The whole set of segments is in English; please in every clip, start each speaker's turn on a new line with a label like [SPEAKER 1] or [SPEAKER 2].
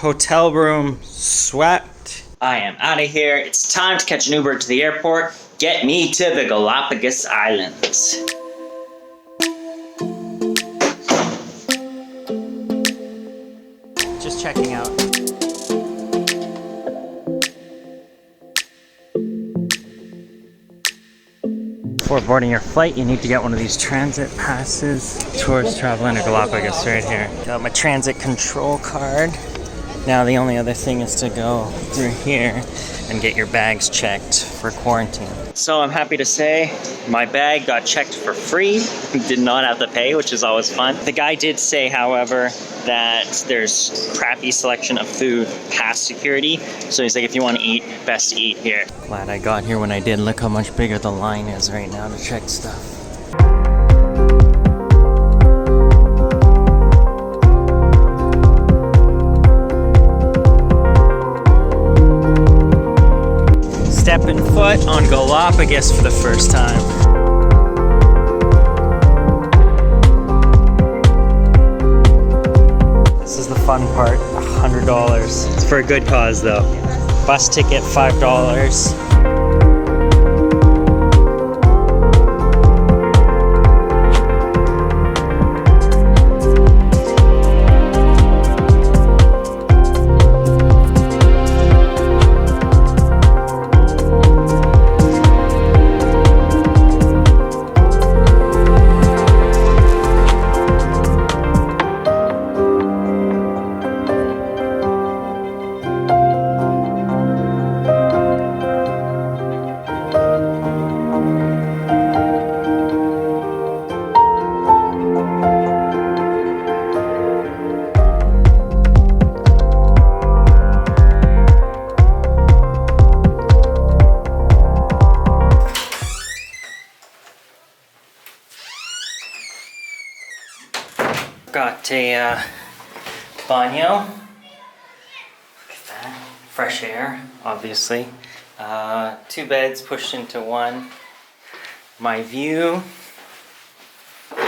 [SPEAKER 1] hotel room swept. I am out of here. It's time to catch an Uber to the airport. Get me to the Galapagos Islands. Just checking out. Before boarding your flight, you need to get one of these transit passes. Tourist traveling to Galapagos right here. Got my transit control card. Now the only other thing is to go through here and get your bags checked for quarantine. So I'm happy to say my bag got checked for free. Did not have to pay, which is always fun. The guy did say, however, that there's crappy selection of food past security. So he's like, if you want to eat, best to eat here. Glad I got here when I did. Look how much bigger the line is right now to check stuff. Stepping foot on Galapagos for the first time. This is the fun part, $100. It's for a good cause though. Bus ticket, $5. Got a baño. Look at that. Fresh air, obviously. 2 beds pushed into one. My view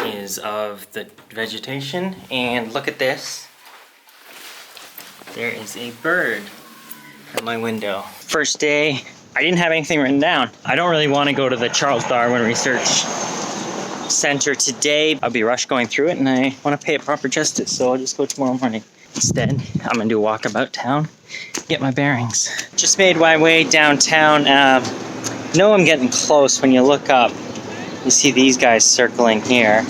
[SPEAKER 1] is of the vegetation, and look at this. There is a bird at my window. First day, I didn't have anything written down. I don't really want to go to the Charles Darwin Research Center today. I'll be rushed going through it and I want to pay it proper justice, so I'll just go tomorrow morning. Instead, I'm gonna do a walk about town, get my bearings. Just made my way downtown. You know I'm getting close when you look up. You see these guys circling here.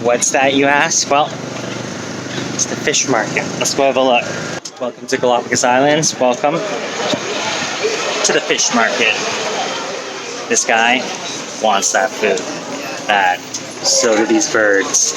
[SPEAKER 1] What's that, you ask? Well, it's the fish market. Let's go have a look. Welcome to Galapagos Islands. Welcome to the fish market. This guy wants that food. Bad. So do these birds.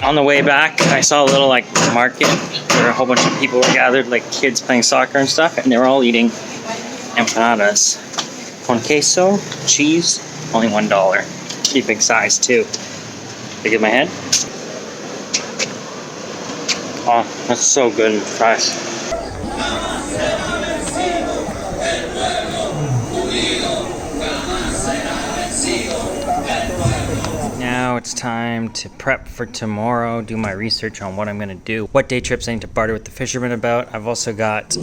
[SPEAKER 1] On the way back, I saw a little market where a whole bunch of people were gathered, like kids playing soccer and stuff, and they were all eating empanadas. Con queso, cheese, only $1. Pretty big size too. Big in my head. Oh, that's so good and fresh. Now it's time to prep for tomorrow, do my research on what I'm going to do, what day trips I need to barter with the fishermen about. I've also got,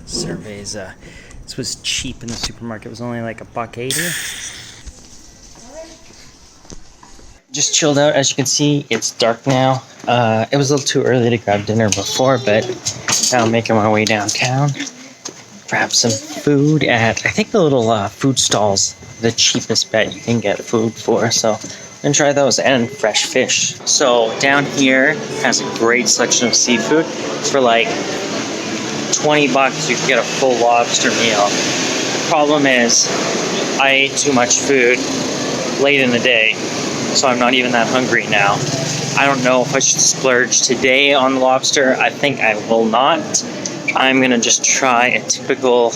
[SPEAKER 1] surveys. This was cheap in the supermarket. It was only like $1.80. Just chilled out. As you can see, it's dark now. It was a little too early to grab dinner before, but now I'm making my way downtown. Grab some food at, I think, the little food stalls, the cheapest bet you can get food for, so I'm gonna try those, and fresh fish. So down here has a great selection of seafood. For like $20 you can get a full lobster meal. The problem is I ate too much food late in the day, so I'm not even that hungry now. I don't know if I should splurge today on lobster. I think I will not. I'm gonna just try a typical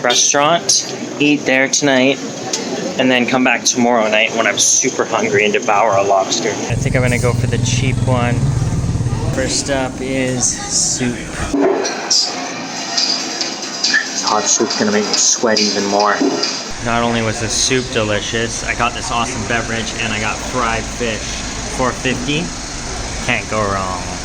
[SPEAKER 1] restaurant, eat there tonight, and then come back tomorrow night when I'm super hungry and devour a lobster. I think I'm gonna go for the cheap one. First up is soup. This hot soup's gonna make me sweat even more. Not only was the soup delicious, I got this awesome beverage and I got fried fish. $4.50. Can't go wrong.